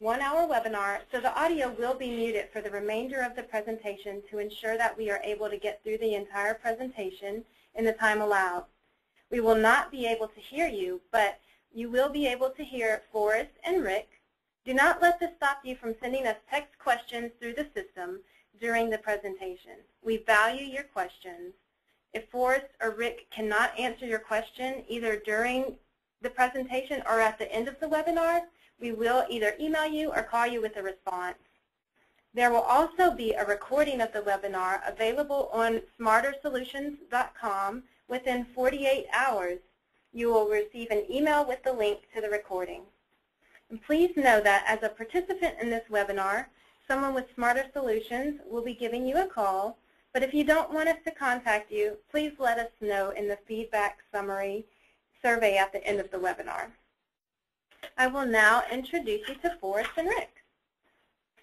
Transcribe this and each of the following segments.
1-hour webinar, so the audio will be muted for the remainder of the presentation to ensure that we are able to get through the entire presentation in the time allowed. We will not be able to hear you, but you will be able to hear Forrest and Rick. Do not let this stop you from sending us text questions through the system during the presentation. We value your questions. If Forrest or Rick cannot answer your question either during the presentation or at the end of the webinar, we will either email you or call you with a response. There will also be a recording of the webinar available on smartersolutions.com within 48 hours. You will receive an email with the link to the recording. And please know that as a participant in this webinar, someone with Smarter Solutions will be giving you a call, but if you don't want us to contact you, please let us know in the feedback summary survey at the end of the webinar. I will now introduce you to Forrest and Rick.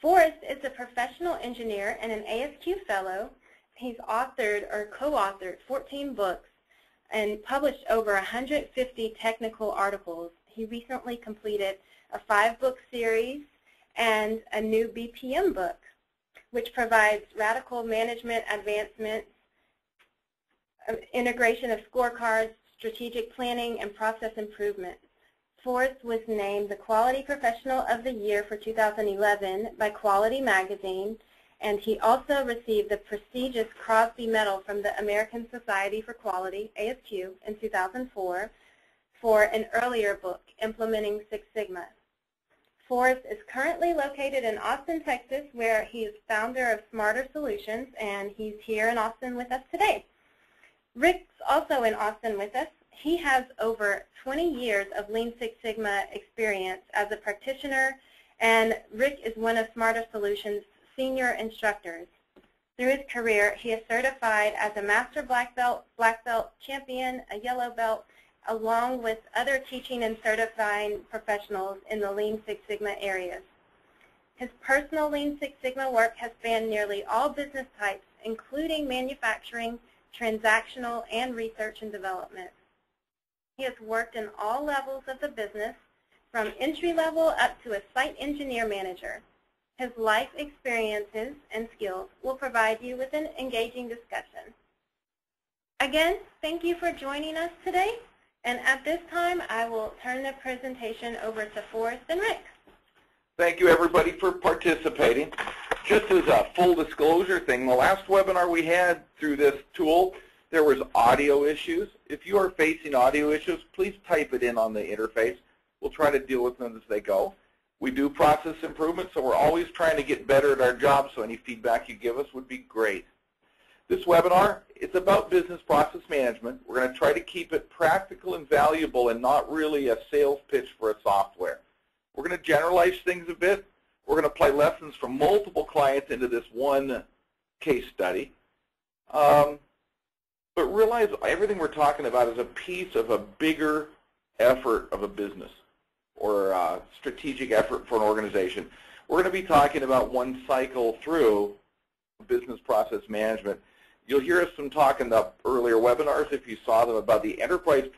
Forrest is a professional engineer and an ASQ fellow. He's authored or co-authored 14 books and published over 150 technical articles. He recently completed a 5-book series and a new BPM book, which provides radical management advancements, integration of scorecards, strategic planning, and process improvement. Forrest was named the Quality Professional of the Year for 2011 by Quality Magazine, and he also received the prestigious Crosby Medal from the American Society for Quality, ASQ, in 2004 for an earlier book, Implementing Six Sigma. Forrest is currently located in Austin, Texas, where he is founder of Smarter Solutions, and he's here in Austin with us today. Rick's also in Austin with us. He has over 20 years of Lean Six Sigma experience as a practitioner, and Rick is one of Smarter Solutions' senior instructors. Through his career, he is certified as a Master Black Belt Champion, a Yellow Belt, along with other teaching and certifying professionals in the Lean Six Sigma areas. His personal Lean Six Sigma work has spanned nearly all business types, including manufacturing, transactional, and research and development. He has worked in all levels of the business, from entry level up to a site engineer manager. His life experiences and skills will provide you with an engaging discussion. Again, thank you for joining us today. And at this time, I will turn the presentation over to Forrest and Rick. Thank you, everybody, for participating. Just as a full disclosure thing, the last webinar we had through this tool, there was audio issues. If you are facing audio issues, please type it in on the interface. We'll try to deal with them as they go. We do process improvement, so we're always trying to get better at our job, so any feedback you give us would be great. This webinar, it's about business process management. We're going to try to keep it practical and valuable and not really a sales pitch for a software. We're going to generalize things a bit. We're going to apply lessons from multiple clients into this one case study. But realize everything we're talking about is a piece of a bigger effort of a business or a strategic effort for an organization. We're going to be talking about one cycle through business process management. You'll hear us some talk in the earlier webinars, if you saw them, about the enterprise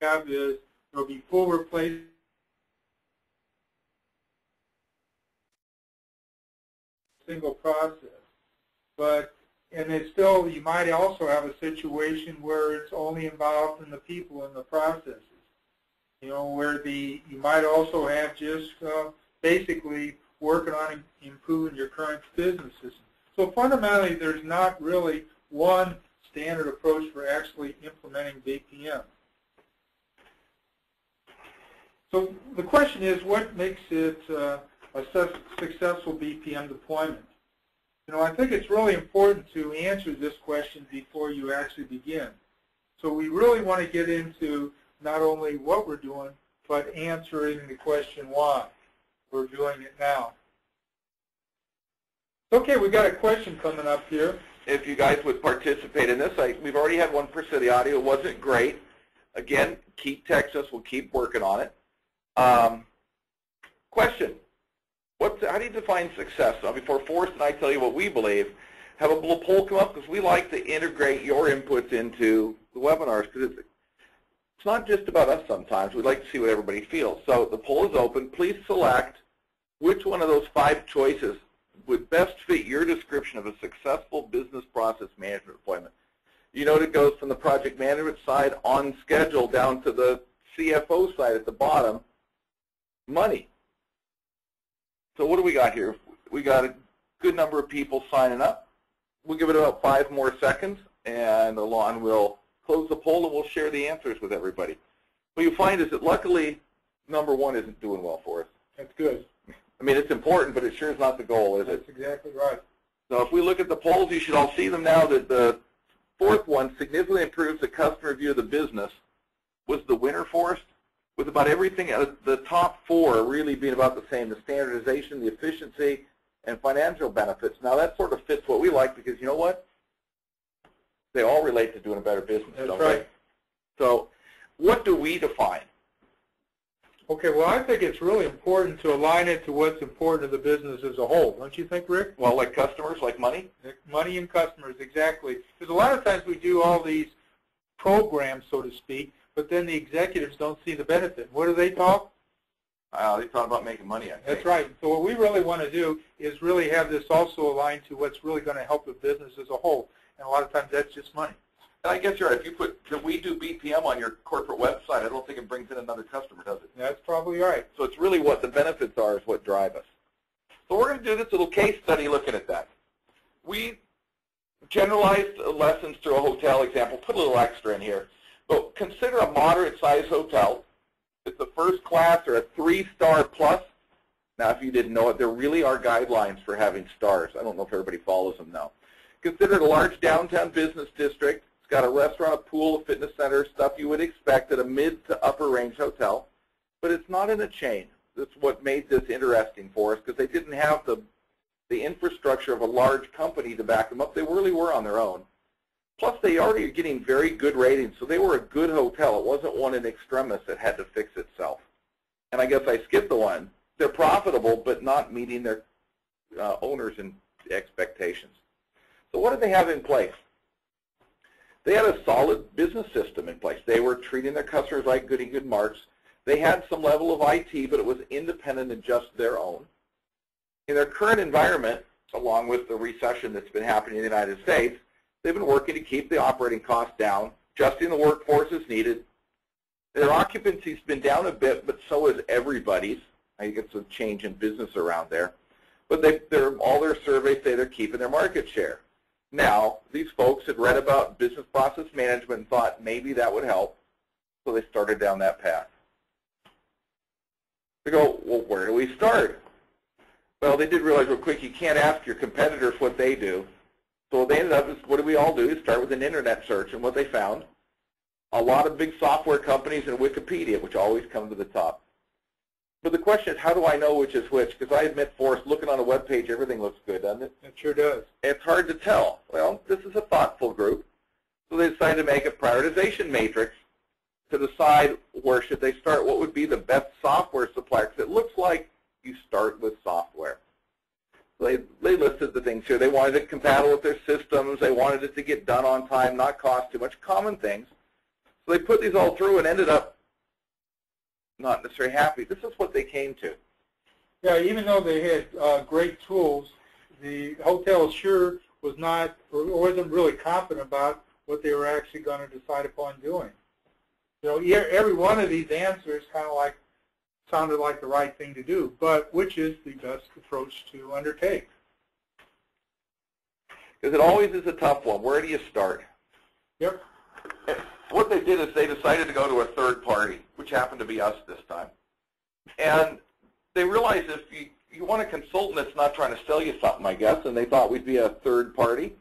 have is there'll be full replacement single process. And it's still, you might also have a situation where it's only involved in the people and the processes. You know, where you might also have just basically working on improving your current business system. So fundamentally, there's not really one standard approach for actually implementing BPM. So the question is, what makes it a successful BPM deployment? You know, I think it's really important to answer this question before you actually begin. So we really want to get into not only what we're doing, but answering the question why we're doing it now. Okay, we've got a question coming up here. If you guys would participate in this, we've already had one for the audio. It wasn't great. Again, keep texting us. We'll keep working on it. Question. How do you define success? Now, before Forrest and I tell you what we believe, have a little poll come up, because we like to integrate your inputs into the webinars, because it's not just about us sometimes. We'd like to see what everybody feels. So the poll is open. Please select which one of those 5 choices would best fit your description of a successful business process management deployment. You know, it goes from the project management side on schedule down to the CFO side at the bottom, money. So what do we got here? We got a good number of people signing up. We'll give it about 5 more seconds, and Alon will close the poll, and we'll share the answers with everybody. What you find is that luckily, number 1 isn't doing well for us. That's good. I mean, it's important, but it sure is not the goal, is it? That's exactly right. So if we look at the polls, you should all see them now, that the 4th one, significantly improves the customer view of the business, was the winner for us, with about everything, the top 4 really being about the same, the standardization, the efficiency, and financial benefits. Now that sort of fits what we like, because you know what? They all relate to doing a better business, don't they? That's right. So what do we define? Okay, well, I think it's really important to align it to what's important to the business as a whole. Don't you think, Rick? Well, like customers, like money? Money and customers, exactly. Because a lot of times we do all these programs, so to speak, but then the executives don't see the benefit. What do they talk? They talk about making money, I think. That's right. So what we really want to do is really have this also aligned to what's really going to help the business as a whole. And a lot of times that's just money. And I guess you're right. If you put that we do BPM on your corporate website, I don't think it brings in another customer, does it? That's probably right. So it's really what the benefits are is what drive us. So we're going to do this little case study looking at that. We generalized lessons through a hotel example, put a little extra in here. But consider a moderate-sized hotel. It's a first class or a 3-star plus. Now, if you didn't know it, there really are guidelines for having stars. I don't know if everybody follows them now. Consider it a large downtown business district. It's got a restaurant, a pool, a fitness center, stuff you would expect at a mid to upper range hotel. But it's not in a chain. That's what made this interesting for us, because they didn't have the infrastructure of a large company to back them up. They really were on their own. Plus, they already are getting very good ratings, so they were a good hotel. It wasn't one in extremis that had to fix itself. And I guess I skipped the one. They're profitable, but not meeting their owners' expectations. So what did they have in place? They had a solid business system in place. They were treating their customers like goody good marks. They had some level of IT, but it was independent and just their own. In their current environment, along with the recession that's been happening in the United States, they've been working to keep the operating costs down, adjusting the workforce as needed. Their occupancy's been down a bit, but so is everybody's. I think it's a change in business around there. But all their surveys say they're keeping their market share. Now, these folks had read about business process management and thought maybe that would help, so they started down that path. They go, well, where do we start? Well, they did realize real quick you can't ask your competitors what they do. So what they ended up is, what do we all do, is start with an internet search. And what they found, a lot of big software companies and Wikipedia, which always come to the top. But the question is, how do I know which is which? Because I admit, Forrest, looking on a web page, everything looks good, doesn't it? It sure does. It's hard to tell. Well, this is a thoughtful group. So they decided to make a prioritization matrix to decide where should they start, what would be the best software supplier. Because it looks like you start with software. So they listed the things here. They wanted it compatible with their systems. They wanted it to get done on time, not cost too much, common things. So they put these all through and ended up not necessarily happy. This is what they came to. Yeah, even though they had great tools, the hotel sure was not, or wasn't really confident about what they were actually going to decide upon doing. You know, every one of these answers kind of like sounded like the right thing to do, but which is the best approach to undertake? Because it always is a tough one. Where do you start? Yep. What they did is they decided to go to a third party, which happened to be us this time. And they realized if you want a consultant that's not trying to sell you something, I guess, and they thought we'd be a third party,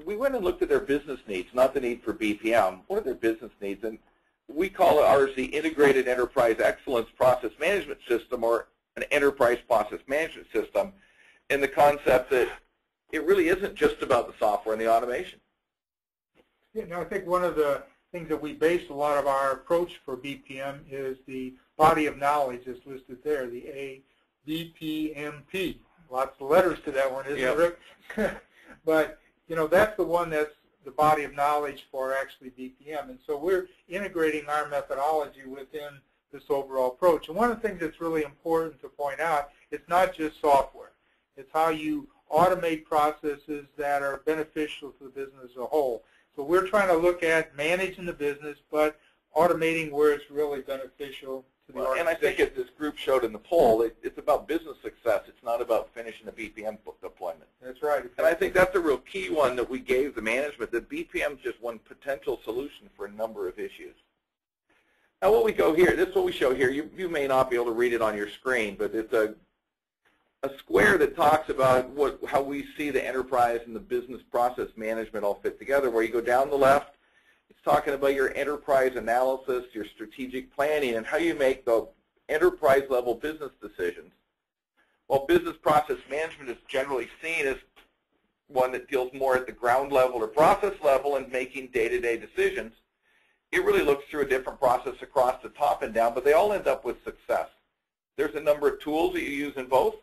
we went and looked at their business needs, not the need for BPM. What are their business needs? And we call ours the Integrated Enterprise Excellence Process Management System, or an Enterprise Process Management System, in the concept that it really isn't just about the software and the automation. Yeah, no, I think one of the things that we base a lot of our approach for BPM is the body of knowledge that's listed there, the BPMP. Lots of letters to that one, isn't it, Rick? But, you know, that's the one that's the body of knowledge for actually BPM. And so we're integrating our methodology within this overall approach. And one of the things that's really important to point out, it's not just software. It's how you automate processes that are beneficial to the business as a whole. So we're trying to look at managing the business, but automating where it's really beneficial to the organization. And I think as this group showed in the poll, it's about business success. It's not about finishing the BPM deployment. That's right. Exactly. And I think that's a real key one that we gave the management, that BPM is just one potential solution for a number of issues. Now what we go here, this is what we show here. You may not be able to read it on your screen, but it's a square that talks about how we see the enterprise and the business process management all fit together, where you go down the left, it's talking about your enterprise analysis, your strategic planning, and how you make the enterprise-level business decisions. While business process management is generally seen as one that deals more at the ground level or process level and making day-to-day decisions, it really looks through a different process across the top and down, but they all end up with success. There's a number of tools that you use in both.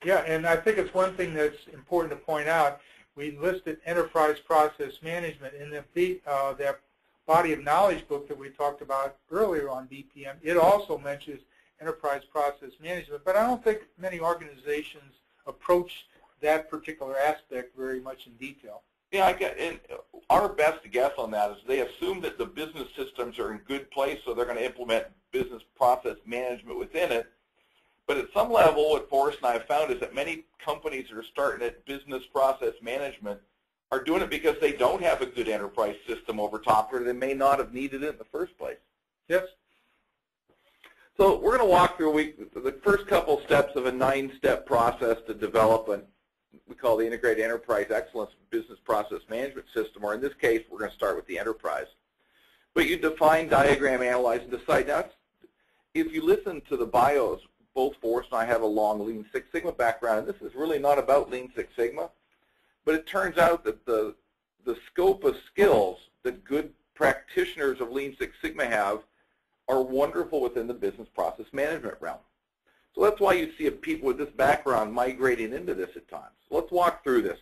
Yeah, and I think it's one thing that's important to point out. We listed enterprise process management in that body of knowledge book that we talked about earlier on BPM. It also mentions enterprise process management, but I don't think many organizations approach that particular aspect very much in detail. Yeah, and our best guess on that is they assume that the business systems are in good place, so they're going to implement business process management within it. But at some level, what Forrest and I have found is that many companies that are starting at business process management are doing it because they don't have a good enterprise system over top, or they may not have needed it in the first place. Yes. So we're going to walk through the first couple steps of a 9-step process to develop what we call the Integrated Enterprise Excellence Business Process Management System, or in this case, we're going to start with the enterprise. But you define, diagram, analyze, and decide. Now, if you listen to the bios, both Forrest and I have a long Lean Six Sigma background, and this is really not about Lean Six Sigma, but it turns out that the scope of skills that good practitioners of Lean Six Sigma have are wonderful within the business process management realm. So that's why you see people with this background migrating into this at times. So let's walk through this.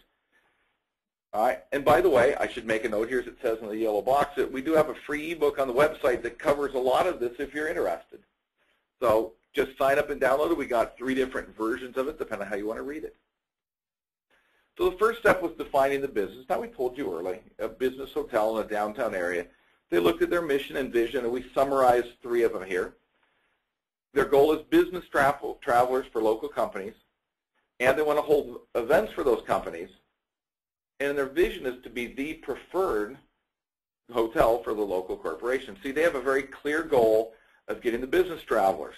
All right, and by the way, I should make a note here, as it says in the yellow box, that we do have a free ebook on the website that covers a lot of this if you're interested. So just sign up and download it. We got 3 different versions of it, depending on how you want to read it. So the first step was defining the business. Now, we told you early, a business hotel in a downtown area. They looked at their mission and vision, and we summarized 3 of them here. Their goal is business travelers for local companies, and they want to hold events for those companies. And their vision is to be the preferred hotel for the local corporation. See, they have a very clear goal of getting the business travelers.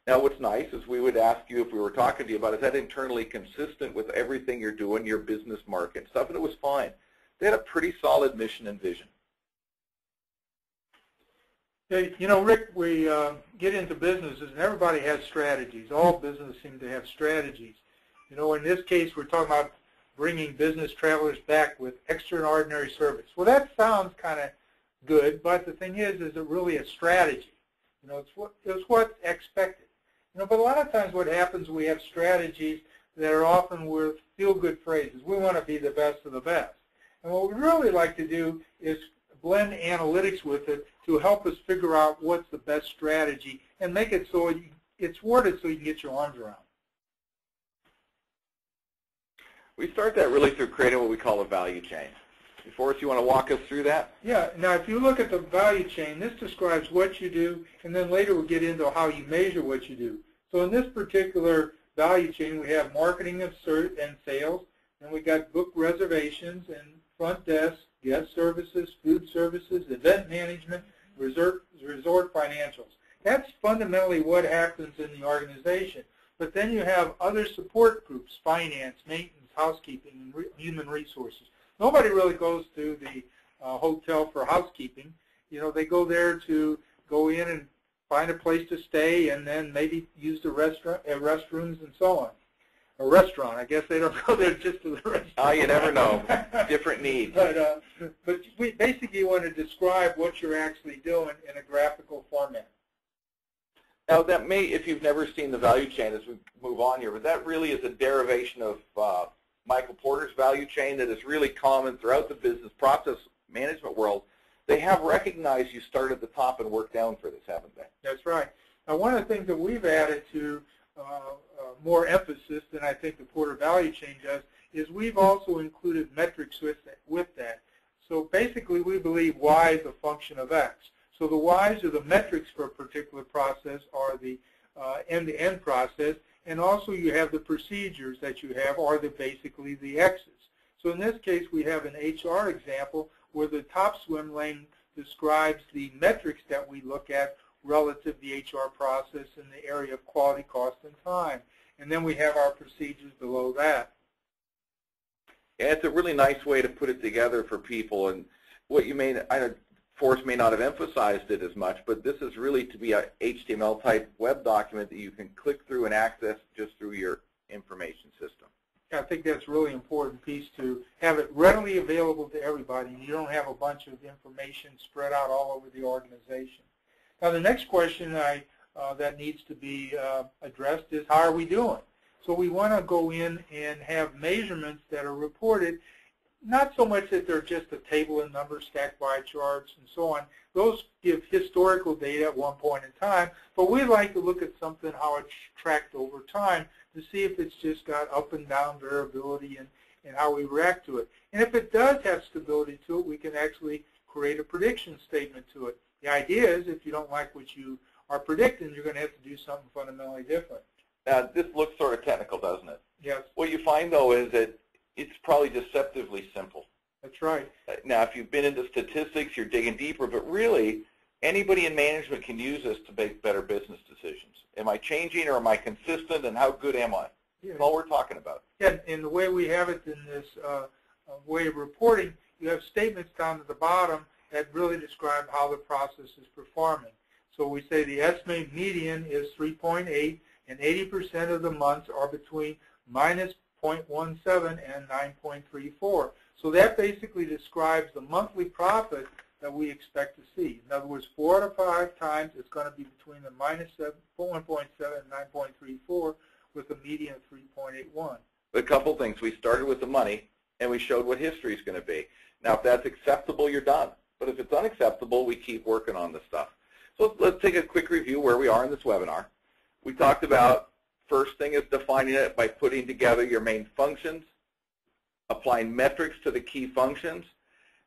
Now, what's nice is we would ask you, if we were talking to you about, is that internally consistent with everything you're doing, your business market and stuff, and it was fine. They had a pretty solid mission and vision. Hey, you know, Rick, we get into businesses, and everybody has strategies. All businesses seem to have strategies. You know, in this case, we're talking about bringing business travelers back with extraordinary service. Well, that sounds kind of good, but the thing is it really a strategy? You know, it's what's expected. You know, but a lot of times what happens, we have strategies that are often with feel-good phrases. We want to be the best of the best. And what we really like to do is blend analytics with it to help us figure out what's the best strategy and make it so it's worded so you can get your arms around. We start that really through creating what we call a value chain. Forrest, you want to walk us through that? Yeah. Now, if you look at the value chain, this describes what you do, and then later we'll get into how you measure what you do. So in this particular value chain, we have marketing and sales, and we got book reservations and front desk, guest services, food services, event management, resort financials. That's fundamentally what happens in the organization. But then you have other support groups, finance, maintenance, housekeeping, and human resources. Nobody really goes to the hotel for housekeeping. You know, they go there to go in and find a place to stay and then maybe use the restrooms and so on. a restaurant. I guess they don't go there just to the restaurant. Oh, you never know. Different needs. But we basically want to describe what you're actually doing in a graphical format. Now, that may, if you've never seen the value chain as we move on here, but that really is a derivation of Michael Porter's value chain that is really common throughout the business process management world. They have recognized you start at the top and work down for this, haven't they? That's right. Now, one of the things that we've added to more emphasis than I think the Porter value chain does is we've also included metrics with that. So basically, we believe Y is a function of X. So the Y's are the metrics for a particular process, are the end-to-end process, and also you have the procedures that you have are basically the X's. So in this case, we have an HR example where the top swim lane describes the metrics that we look at relative to the HR process in the area of quality, cost, and time. And then we have our procedures below that. Yeah, it's a really nice way to put it together for people. And what you may, I know Forrest may not have emphasized it as much, but this is really to be a HTML type web document that you can click through and access just through your information system. I think that's a really important piece to have it readily available to everybody. You don't have a bunch of information spread out all over the organization. Now, the next question that needs to be addressed is how are we doing? So we want to go in and have measurements that are reported, not so much that they're just a table of numbers stacked by charts and so on. Those give historical data at one point in time, but we like to look at something, how it's tracked over time, to see if it's just got up and down variability and how we react to it. And if it does have stability to it, we can actually create a prediction statement to it. The idea is if you don't like what you are predicting, you're going to have to do something fundamentally different. Now, this looks sort of technical, doesn't it? Yes. What you find, though, is that it's probably deceptively simple. That's right. Now, if you've been into statistics, you're digging deeper, but really, anybody in management can use this to make better business decisions. Am I changing or am I consistent, and how good am I? Yeah. That's all we're talking about. Yeah, and the way we have it in this way of reporting, you have statements down at the bottom that really describe how the process is performing. So we say the estimated median is 3.8, and 80% of the months are between minus 0.17 and 9.34. So that basically describes the monthly profit that we expect to see. In other words, 4 out of 5 times it's going to be between the minus 1.7 and 9.34 with a median of 3.81. A couple things. We started with the money, and we showed what history is going to be. Now, if that's acceptable, you're done. But if it's unacceptable, we keep working on the stuff. So let's take a quick review where we are in this webinar. We talked about first thing is defining it by putting together your main functions, applying metrics to the key functions.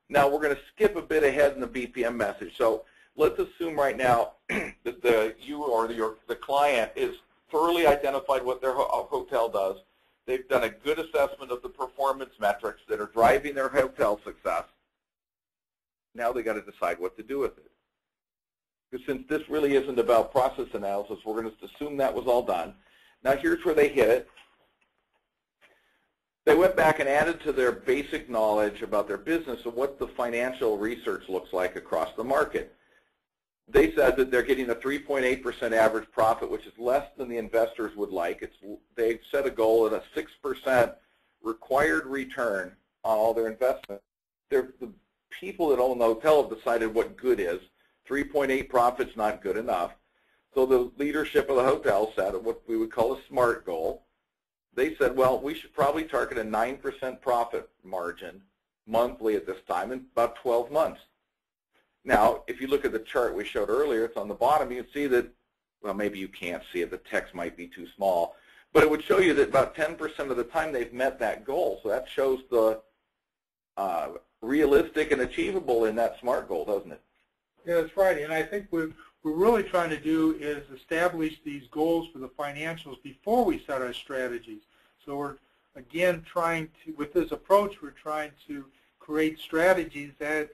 Now we're going to skip a bit ahead in the BPM message. So let's assume right now that you or the client is thoroughly identified what their hotel does. They've done a good assessment of the performance metrics that are driving their hotel success. Now they've got to decide what to do with it. Because since this really isn't about process analysis, we're going to assume that was all done. Now here's where they hit it. They went back and added to their basic knowledge about their business of what the financial research looks like across the market. They said that they're getting a 3.8% average profit, which is less than the investors would like. They set a goal at a 6% required return on all their investment. The people that own the hotel have decided what good is. 3.8 profit's not good enough. So the leadership of the hotel set what we would call a SMART goal. They said, well, we should probably target a 9% profit margin monthly at this time in about 12 months. Now, if you look at the chart we showed earlier, it's on the bottom, you can see that, well, maybe you can't see it, the text might be too small, but it would show you that about 10% of the time they've met that goal. So that shows the realistic and achievable in that SMART goal, doesn't it? Yeah, that's right. And I think what we're really trying to do is establish these goals for the financials before we set our strategies. So we're, again, trying to, with this approach, we're trying to create strategies that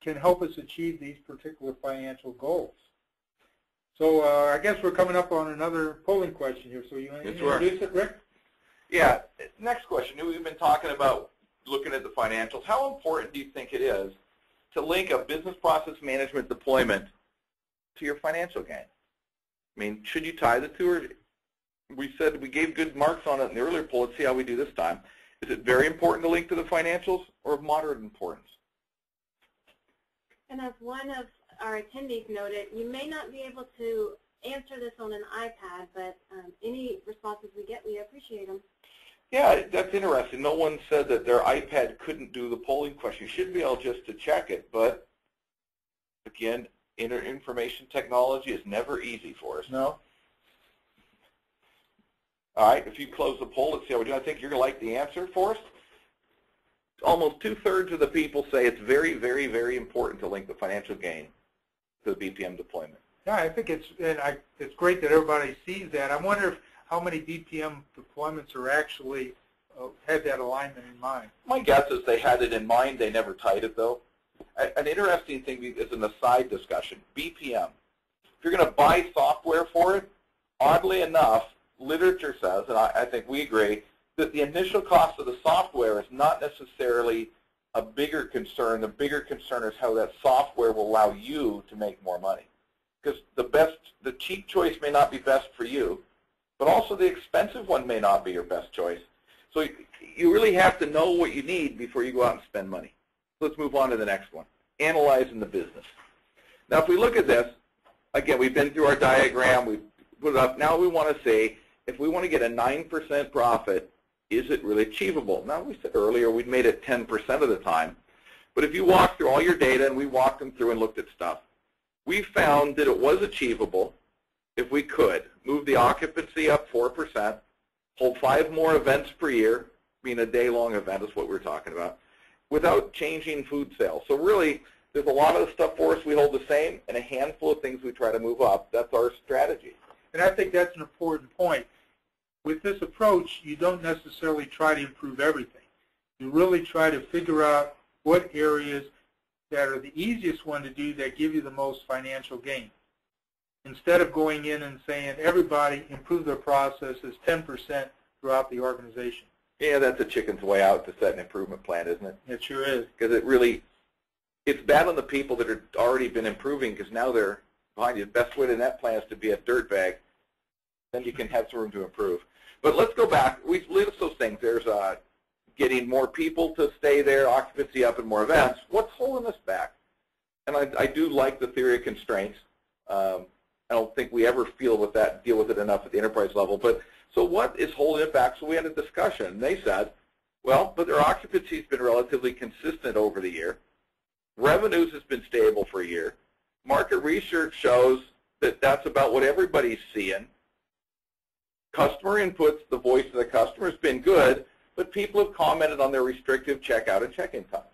can help us achieve these particular financial goals. So I guess we're coming up on another polling question here. So you want to introduce it, Rick? Yeah. Next question. We've been talking about looking at the financials. How important do you think it is to link a business process management deployment to your financial gain? I mean, should you tie the two, or We said we gave good marks on it in the earlier poll. Let's see how we do this time. Is it very important to link to the financials or of moderate importance? And as one of our attendees noted, you may not be able to answer this on an iPad, but any responses we get, we appreciate them. Yeah, that's interesting. No one said that their iPad couldn't do the polling question. You should be able just to check it, but again, information technology is never easy for us. No. All right, if you close the poll, let's see how we do. I think you're going to like the answer for us. Almost 2/3 of the people say it's very, very, very important to link the financial gain to the BPM deployment. Yeah, I think it's great that everybody sees that. I wonder how many BPM deployments are actually had that alignment in mind. My guess is they had it in mind. They never tied it, though. An interesting thing is an aside discussion, BPM. If you're going to buy software for it, oddly enough, literature says, and I think we agree, that the initial cost of the software is not necessarily a bigger concern. The bigger concern is how that software will allow you to make more money. Because the cheap choice may not be best for you, but also the expensive one may not be your best choice. So you really have to know what you need before you go out and spend money. Let's move on to the next one, analyzing the business. Now, if we look at this, again, we've been through our diagram. We've put it up. Now we want to say, if we want to get a 9% profit, is it really achievable? Now, we said earlier we'd made it 10% of the time. But if you walk through all your data, and we walked them through and looked at stuff, we found that it was achievable if we could move the occupancy up 4%, hold 5 more events per year, being a day-long event is what we're talking about, without changing food sales. So really, there's a lot of the stuff for us we hold the same, and a handful of things we try to move up. That's our strategy. And I think that's an important point. With this approach, you don't necessarily try to improve everything. You really try to figure out what areas that are the easiest one to do that give you the most financial gain. Instead of going in and saying, everybody improve their processes 10% throughout the organization. Yeah, that's a chicken's way out to set an improvement plan, isn't it? It sure is. Because it's bad on the people that have already been improving because now they're behind you. The best way to that plan is to be a dirtbag. Then you can have some room to improve. But let's go back. We've listed those things. There's getting more people to stay there, occupancy up, and more events. What's holding us back? And I do like the theory of constraints. I don't think we ever deal with it enough at the enterprise level. But so what is holding it back? So we had a discussion. And they said, well, but their occupancy has been relatively consistent over the year. Revenues has been stable for a year. Market research shows that that's about what everybody's seeing. Customer inputs, the voice of the customer, has been good, but people have commented on their restrictive checkout and check-in times.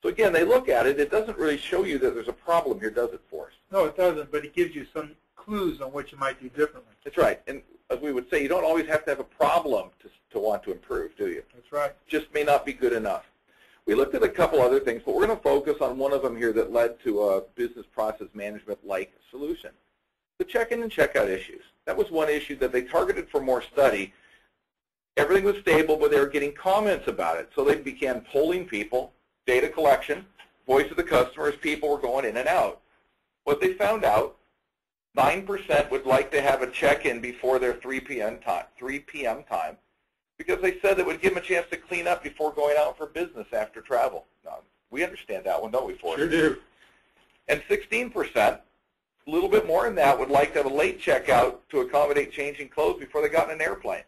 So again, they look at it. It doesn't really show you that there's a problem here, does it, for us? No, it doesn't, but it gives you some clues on what you might do differently. That's right. And as we would say, you don't always have to have a problem to want to improve, do you? That's right. It just may not be good enough. We looked at a couple other things, but we're going to focus on one of them here that led to a business process management-like solution. The check-in and checkout issues. That was one issue that they targeted for more study. Everything was stable, but they were getting comments about it. So they began polling people, data collection, voice of the customers, people were going in and out. What they found out, 9% would like to have a check-in before their 3 p.m. time because they said it would give them a chance to clean up before going out for business after travel. Now, we understand that one, don't we, Forrest? Sure do. And 16%, a little bit more than that, would like to have a late checkout to accommodate changing clothes before they got in an airplane.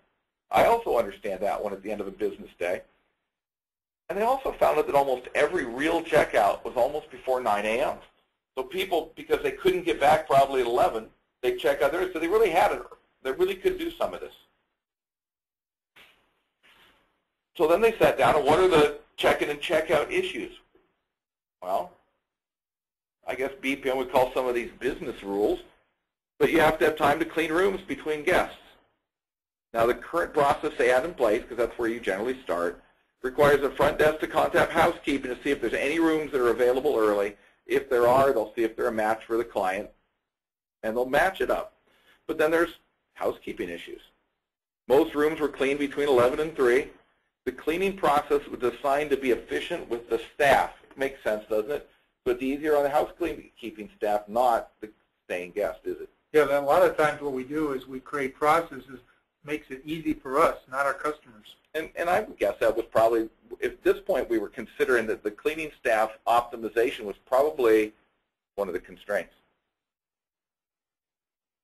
I also understand that one at the end of a business day. And they also found out that almost every real checkout was almost before 9 a.m. So people, because they couldn't get back probably at 11, they check out there. So they really had it. They really could do some of this. So then they sat down, and what are the check-in and checkout issues? Well, I guess BPM would call some of these business rules, but you have to have time to clean rooms between guests. Now, the current process they have in place, because that's where you generally start, requires a front desk to contact housekeeping to see if there's any rooms that are available early. If there are, they'll see if they're a match for the client, and they'll match it up. But then there's housekeeping issues. Most rooms were cleaned between 11 and 3. The cleaning process was designed to be efficient with the staff. Makes sense, doesn't it? So it's easier on the housekeeping staff, not the staying guest, is it? Yeah, then a lot of times what we do is we create processes makes it easy for us, not our customers. And I would guess that was probably, at this point, we were considering that the cleaning staff optimization was probably one of the constraints.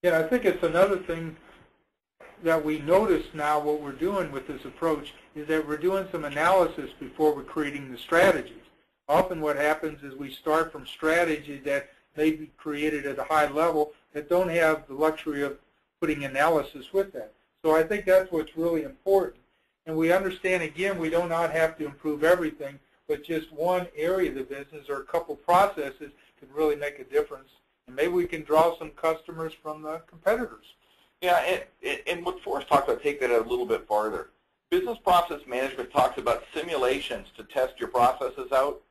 Yeah, I think it's another thing that we notice now what we're doing with this approach is that we're doing some analysis before we're creating the strategies. Often what happens is we start from strategies that may be created at a high level that don't have the luxury of putting analysis with that. So I think that's what's really important. And we understand, again, we do not have to improve everything, but just one area of the business or a couple processes can really make a difference. And maybe we can draw some customers from the competitors. Yeah, and what Forrest talked about, take that a little bit farther. Business process management talks about simulations to test your processes out.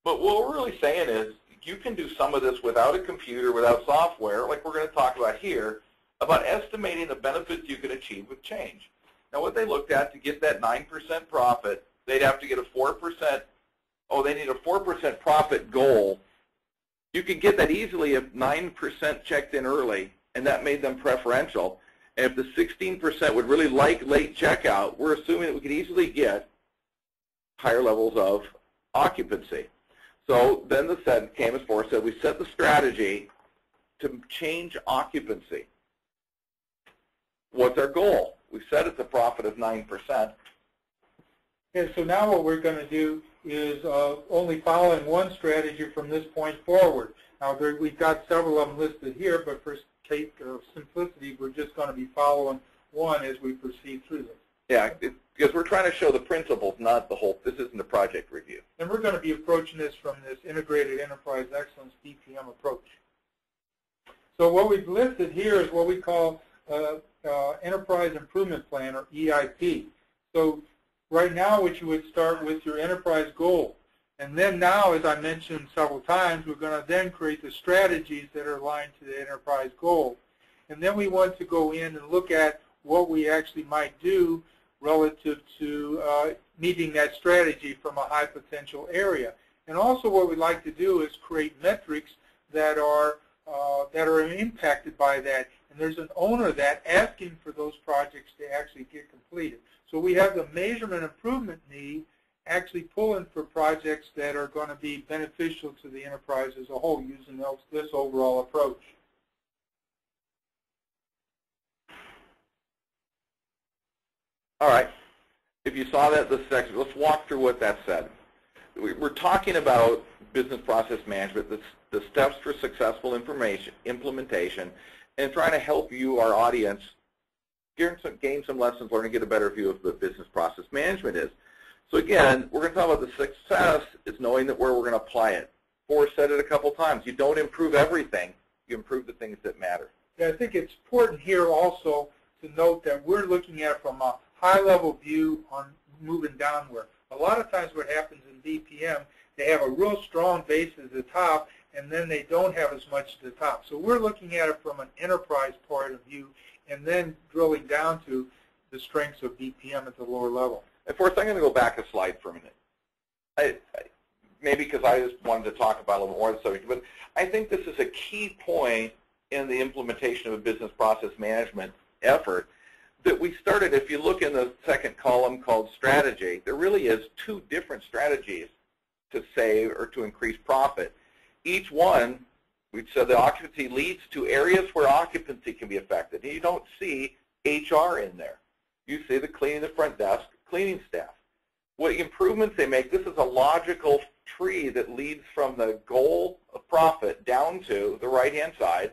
But what we're really saying is you can do some of this without a computer, without software, like we're going to talk about here, about estimating the benefits you can achieve with change. Now, what they looked at to get that 9% profit, they'd have to get a 4%, they need a 4% profit goal. You could get that easily if 9% checked in early, and that made them preferential. And if the 16% would really like late checkout, we're assuming that we could easily get higher levels of occupancy. So then the set came as Forrest said, we set the strategy to change occupancy. What's our goal? We set it's a profit of 9%. Okay, so now what we're going to do is only following one strategy from this point forward. Now we've got several of them listed here, but for sake of simplicity, we're just going to be following one as we proceed through this. Yeah, because we're trying to show the principles, not the whole. This isn't a project review. And we're going to be approaching this from this integrated enterprise excellence BPM approach. So what we've listed here is what we call Enterprise Improvement Plan, or EIP. So right now, what you would start with your enterprise goal. And then now, as I mentioned several times, we're going to then create the strategies that are aligned to the enterprise goal. And then we want to go in and look at what we actually might do relative to meeting that strategy from a high potential area. And also what we'd like to do is create metrics that are impacted by that. And there's an owner of that asking for those projects to actually get completed. So we have the measurement improvement need actually pulling for projects that are going to be beneficial to the enterprise as a whole using this overall approach. All right. If you saw that, this section, let's walk through what that said. We're talking about business process management, the steps for successful implementation, and trying to help you, our audience, gain some lessons learned and get a better view of what business process management is. So again, we're going to talk about the success is knowing that where we're going to apply it. Forrest said it a couple times. You don't improve everything. You improve the things that matter. Yeah, I think it's important here also to note that we're looking at it from a high-level view on moving downward. A lot of times what happens in BPM, they have a real strong base at the top, and then they don't have as much at the top. So we're looking at it from an enterprise point of view, and then drilling down to the strengths of BPM at the lower level. And Forrest, I'm going to go back a slide for a minute. Maybe because I just wanted to talk about a little bit more of the subject, but I think this is a key point in the implementation of a business process management effort that we started. If you look in the second column called strategy, there really is two different strategies to save or to increase profit. Each one, we said the occupancy leads to areas where occupancy can be affected. And you don't see HR in there. You see the cleaning the front desk, cleaning staff. What improvements they make, this is a logical tree that leads from the goal of profit down to the right-hand side,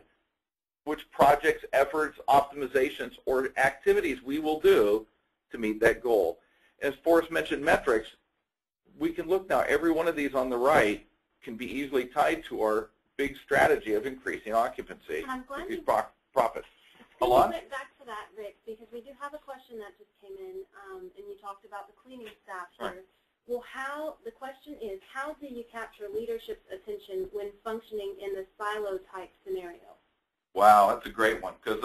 which projects, efforts, optimizations, or activities we will do to meet that goal. As Forrest mentioned metrics, we can look now, every one of these on the right can be easily tied to our big strategy of increasing occupancy, increasing profits. Alon? Back to that, Rick, because we do have a question that just came in, and you talked about the cleaning staff here. Right. Well, the question is, how do you capture leadership's attention when functioning in the silo-type scenario? Wow, that's a great one, because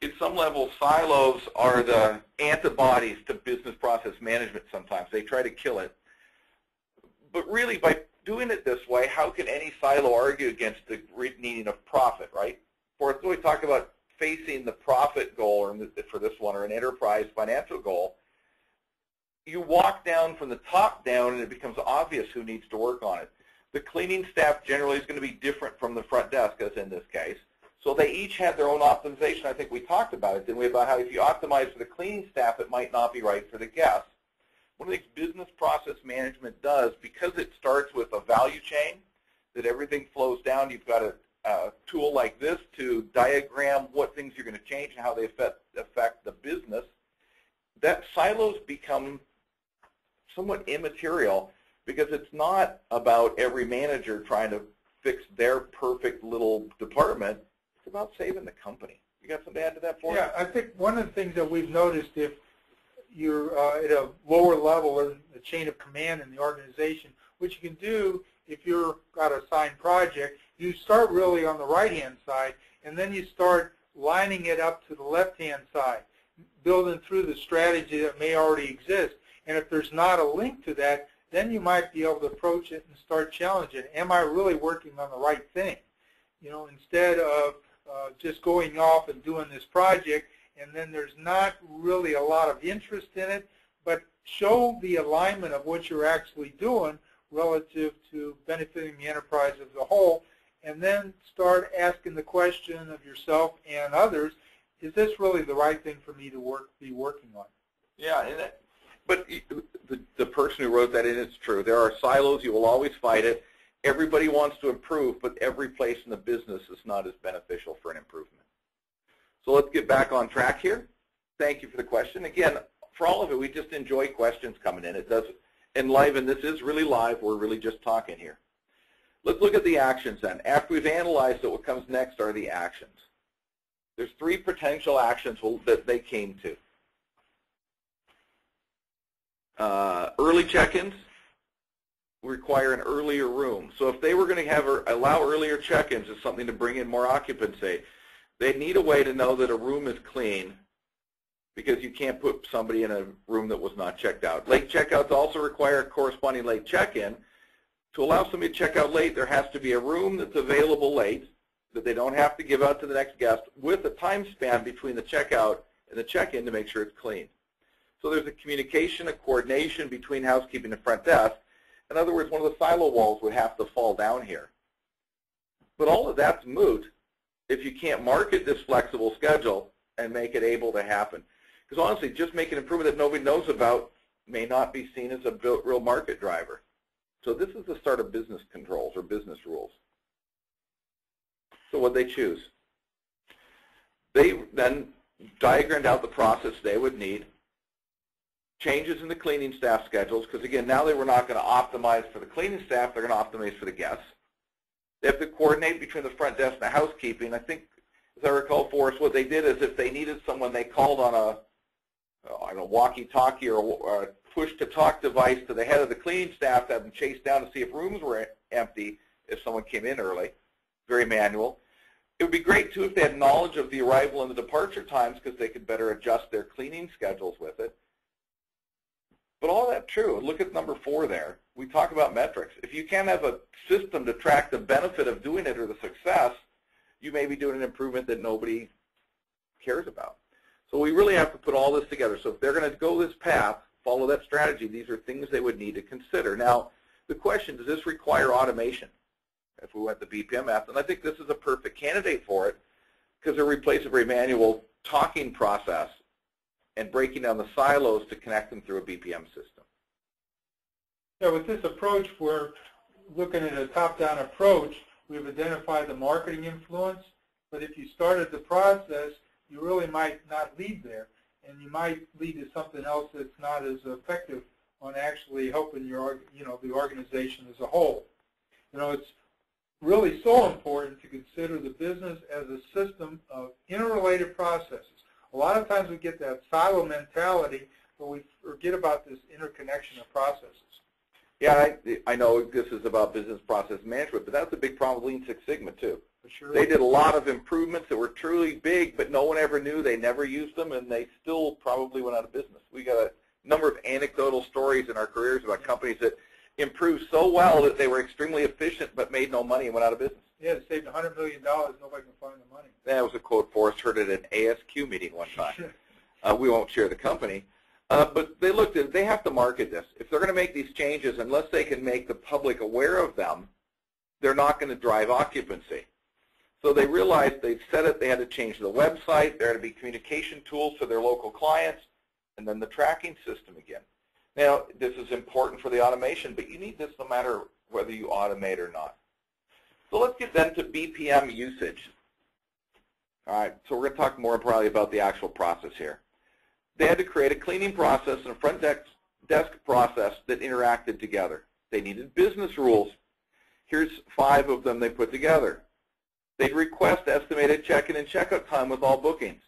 at some level, silos are the antibodies to business process management sometimes. They try to kill it. But really, by doing it this way, how can any silo argue against the needing of profit, right? For us, we talk about facing the profit goal, or for this one, or an enterprise financial goal, you walk down from the top down and it becomes obvious who needs to work on it. The cleaning staff generally is going to be different from the front desk, as in this case. So they each had their own optimization. I think we talked about it, didn't we, about how if you optimize for the cleaning staff, it might not be right for the guests. One of the things business process management does, because it starts with a value chain, that everything flows down, you've got a tool like this to diagram what things you're going to change and how they affect the business, that silos become somewhat immaterial, because it's not about every manager trying to fix their perfect little department. It's about saving the company. You got something to add to that for us? Yeah, I think one of the things that we've noticed, if you're at a lower level in the chain of command in the organization, what you can do if you've got a assigned project, you start really on the right-hand side, and then you start lining it up to the left-hand side, building through the strategy that may already exist. And if there's not a link to that, then you might be able to approach it and start challenging it. Am I really working on the right thing? You know, instead of just going off and doing this project, and then there's not really a lot of interest in it, but show the alignment of what you're actually doing relative to benefiting the enterprise as a whole, and then start asking the question of yourself and others, is this really the right thing for me to be working on? Yeah, but the person who wrote that in, it's true. There are silos. You will always fight it. Everybody wants to improve, but every place in the business is not as beneficial for an improvement. So let's get back on track here. Thank you for the question. Again, for all of it, we just enjoy questions coming in. It does enliven. This is really live. We're really just talking here. Let's look at the actions then. After we've analyzed it, what comes next are the actions. There's 3 potential actions that they came to. Early check-ins require an earlier room. So if they were going to allow earlier check-ins as something to bring in more occupancy, they need a way to know that a room is clean, because you can't put somebody in a room that was not checked out. Late checkouts also require a corresponding late check-in. To allow somebody to check out late, there has to be a room that's available late that they don't have to give out to the next guest, with a time span between the checkout and the check-in to make sure it's clean. So there's a communication, a coordination between housekeeping and front desk. In other words, one of the silo walls would have to fall down here. But all of that's moot if you can't market this flexible schedule and make it able to happen. Because honestly, just making an improvement that nobody knows about may not be seen as a real market driver. So this is the start of business controls or business rules. So what they choose? They then diagrammed out the process they would need. Changes in the cleaning staff schedules, because again, now they were not going to optimize for the cleaning staff, they're going to optimize for the guests. They have to coordinate between the front desk and the housekeeping. I think, as I recall, Forrest, what they did is if they needed someone, they called on a walkie-talkie or a push-to-talk device to the head of the cleaning staff to have them chase down to see if rooms were empty if someone came in early. Very manual. It would be great, too, if they had knowledge of the arrival and the departure times, because they could better adjust their cleaning schedules with it. But all that true. Look at number 4 there. We talk about metrics. If you can't have a system to track the benefit of doing it or the success, you may be doing an improvement that nobody cares about. So we really have to put all this together. So if they're going to go this path, follow that strategy, these are things they would need to consider. Now, the question, does this require automation? If we went the BPM method, and I think this is a perfect candidate for it, because it replaces a very manual talking process and breaking down the silos to connect them through a BPM system. Yeah, with this approach, we're looking at a top-down approach. We've identified the marketing influence, but if you started the process, you really might not lead there, and you might lead to something else that's not as effective on actually helping your, the organization as a whole. It's really so important to consider the business as a system of interrelated processes. A lot of times we get that silo mentality, but we forget about this interconnection of processes. Yeah, I know this is about business process management, but that's a big problem with Lean Six Sigma too. For sure. They did a lot of improvements that were truly big, but no one ever knew. They never used them, and they still probably went out of business. We got a number of anecdotal stories in our careers about companies that improved so well that they were extremely efficient but made no money and went out of business. Yeah, it saved $100 million. Nobody can find the money. That was a quote Forrest heard at an ASQ meeting one time. We won't share the company. But they looked at it. They have to market this. If they're going to make these changes, unless they can make the public aware of them, they're not going to drive occupancy. So they realized they'd said it. They had to change the website. There had to be communication tools for their local clients, and then the tracking system again. Now, this is important for the automation, but you need this no matter whether you automate or not. So let's get then to BPM usage. All right, so we're going to talk more probably about the actual process here. They had to create a cleaning process and a front desk process that interacted together. They needed business rules. Here's 5 of them they put together. They'd request estimated check-in and checkout time with all bookings.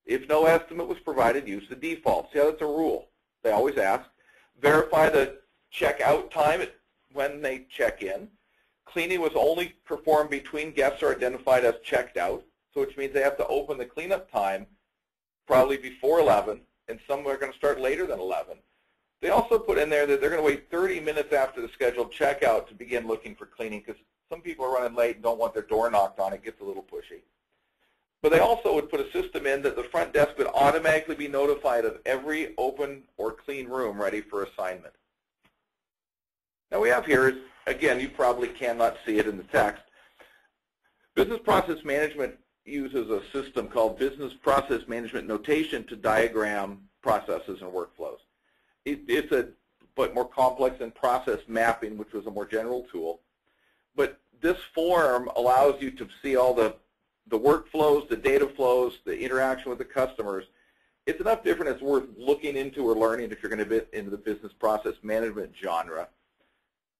If no estimate was provided, use the default. See how that's a rule. They always ask. Verify the checkout time when they check in. Cleaning was only performed between guests are identified as checked out, so which means they have to open the cleanup time probably before 11, and some are going to start later than 11. They also put in there that they're going to wait 30 minutes after the scheduled checkout to begin looking for cleaning because some people are running late and don't want their door knocked on. It gets a little pushy. But they also would put a system in that the front desk would automatically be notified of every open or clean room ready for assignment. Now we have here is, again, you probably cannot see it in the text. Business Process Management uses a system called Business Process Management Notation to diagram processes and workflows. It's a but more complex than process mapping, which was a more general tool. But this form allows you to see all the workflows, the data flows, the interaction with the customers. It's enough different it's worth looking into or learning if you're going to be into the business process management genre.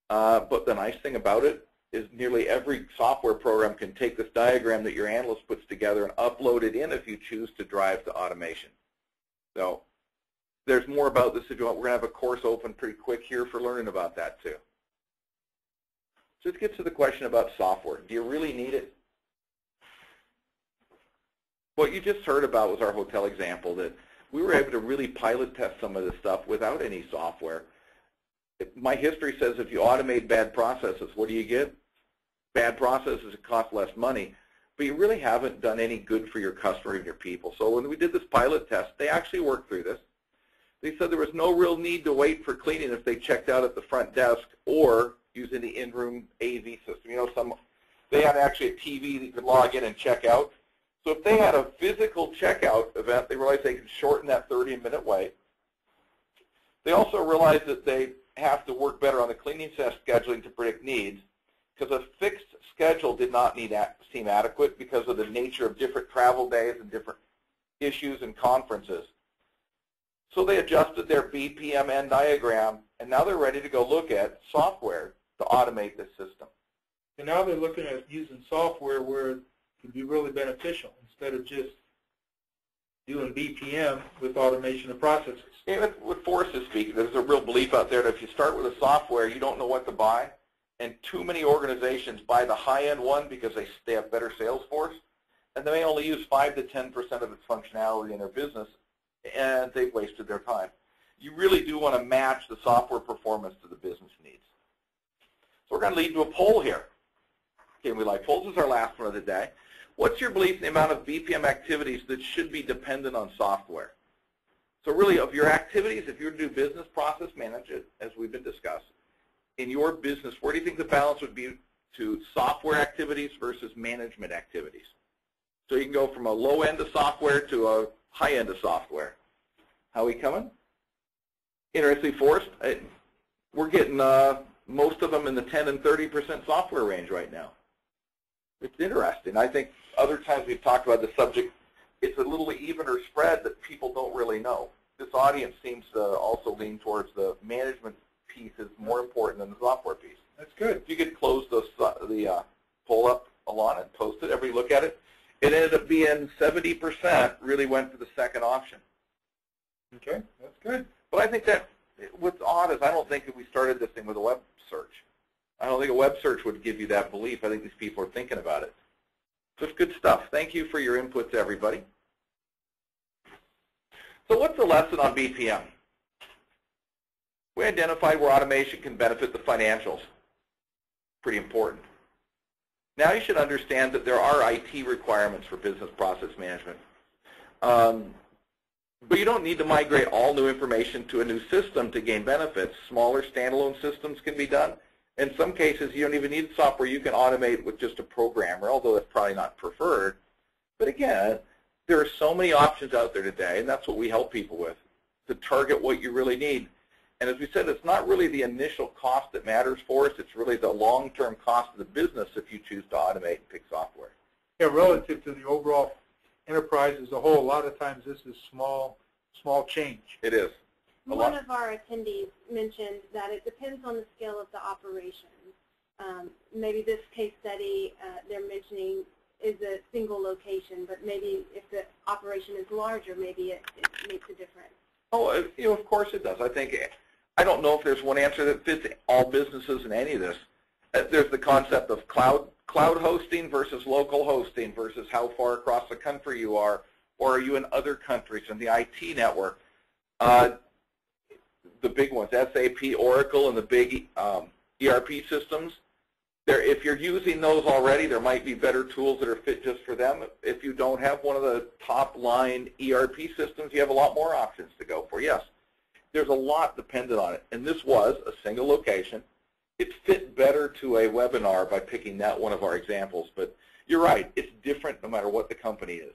But the nice thing about it is nearly every software program can take this diagram that your analyst puts together and upload it in if you choose to drive to automation. So there's more about this if you want. We're going to have a course open pretty quick here for learning about that too. So let's get to the question about software. Do you really need it? What you just heard about was our hotel example, that we were able to really pilot test some of this stuff without any software. My history says if you automate bad processes, what do you get? Bad processes that cost less money, but you really haven't done any good for your customer and your people. So when we did this pilot test, they actually worked through this. They said there was no real need to wait for cleaning if they checked out at the front desk or using the in-room AV system. You know, they had actually a TV that you could log in and check out. So if they had a physical checkout event, they realized they could shorten that 30-minute wait. They also realized that they have to work better on the cleaning scheduling to predict needs, because a fixed schedule did not seem adequate because of the nature of different travel days and different issues and conferences. So they adjusted their BPMN diagram, and now they're ready to go look at software to automate this system. And now they're looking at using software where it can be really beneficial instead of just doing BPM with automation of processes. Yeah, with Forrest is speaking, there's a real belief out there that if you start with a software, you don't know what to buy. And too many organizations buy the high-end one because they have better sales force, and they may only use 5 to 10% of its functionality in their business, and they've wasted their time. You really do want to match the software performance to the business needs. So we're going to lead to a poll here. Okay, we like polls. This is our last one of the day. What's your belief in the amount of BPM activities that should be dependent on software? So really, of your activities, if you were to do business process management, as we've been discussing, in your business, where do you think the balance would be to software activities versus management activities? So you can go from a low end of software to a high end of software. How are we coming? Interestingly, Forrest, we're getting most of them in the 10 and 30% software range right now. It's interesting. I think other times we've talked about the subject, it's a little evener spread that people don't really know. This audience seems to also lean towards the management piece is more important than the software piece. That's good. If you could close the poll up, Alana, and post it, everybody look at it. It ended up being 70% really went for the second option. Okay, that's good. But I think that what's odd is I don't think that we started this thing with a web search. I don't think a web search would give you that belief. I think these people are thinking about it. So it's good stuff. Thank you for your input to everybody. So what's the lesson on BPM? We identified where automation can benefit the financials. Pretty important. Now you should understand that there are IT requirements for business process management. But you don't need to migrate all new information to a new system to gain benefits. Smaller standalone systems can be done. In some cases, you don't even need software. You can automate with just a programmer, although that's probably not preferred. But again, there are so many options out there today, and that's what we help people with, to target what you really need. And as we said, it's not really the initial cost that matters for us. It's really the long-term cost of the business if you choose to automate and pick software. Yeah, relative to the overall enterprise as a whole, a lot of times this is small change. It is. One of our attendees mentioned that it depends on the scale of the operation. Maybe this case study they're mentioning is a single location, but maybe if the operation is larger, maybe it makes a difference. Oh, you know, of course it does. I don't know if there's one answer that fits all businesses in any of this. There's the concept of cloud hosting versus local hosting versus how far across the country you are, or are you in other countries in the IT network. The big ones, SAP, Oracle, and the big ERP systems. If you're using those already, there might be better tools that are fit just for them. If you don't have one of the top-line ERP systems, you have a lot more options to go for. Yes, there's a lot dependent on it. And this was a single location. It fit better to a webinar by picking that one of our examples. But you're right, it's different no matter what the company is.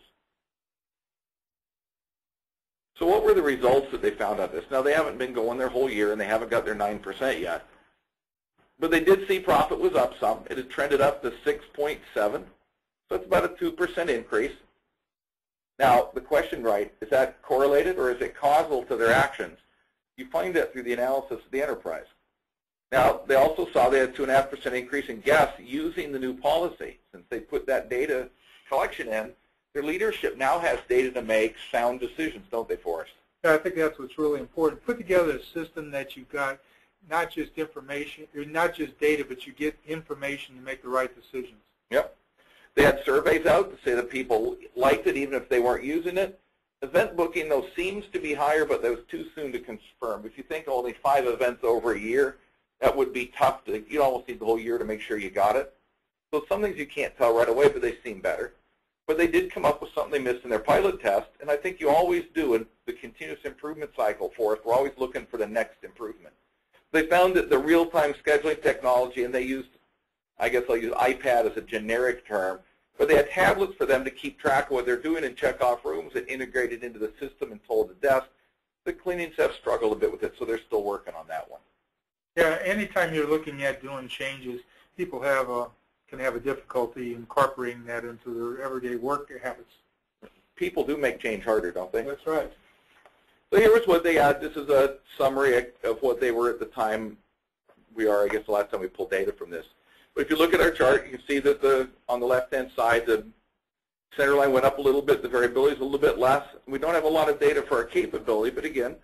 So what were the results that they found on this? Now, they haven't been going their whole year, and they haven't got their 9% yet. But they did see profit was up some. It had trended up to 6.7. So it's about a 2% increase. Now, the question, right, is that correlated or is it causal to their actions? You find that through the analysis of the enterprise. Now, they also saw they had 2.5% increase in guests using the new policy. Since they put that data collection in, their leadership now has data to make sound decisions, don't they, Forrest? Yeah, I think that's what's really important. Put together a system that you've got not just information, or not just data, but you get information to make the right decisions. Yep. They had surveys out to say that people liked it even if they weren't using it. Event booking, though, seems to be higher, but that was too soon to confirm. If you think only 5 events over a year, that would be tough. You'd almost need the whole year to make sure you got it. So some things you can't tell right away, but they seem better. But they did come up with something they missed in their pilot test, and I think you always do in the continuous improvement cycle for us. We're always looking for the next improvement. They found that the real-time scheduling technology, and they used, I guess I'll use iPad as a generic term, but they had tablets for them to keep track of what they're doing and check off rooms and integrate it into the system and told the desk. The cleaning staff struggled a bit with it, so they're still working on that one. Yeah, anytime you're looking at doing changes, people can have a difficulty incorporating that into their everyday work habits. People do make change harder, don't they? That's right. So here was what they had. This is a summary of what they were at the time we are, I guess, the last time we pulled data from this. But if you look at our chart, you can see that on the left-hand side, the center line went up a little bit. The variability is a little bit less. We don't have a lot of data for our capability, but again,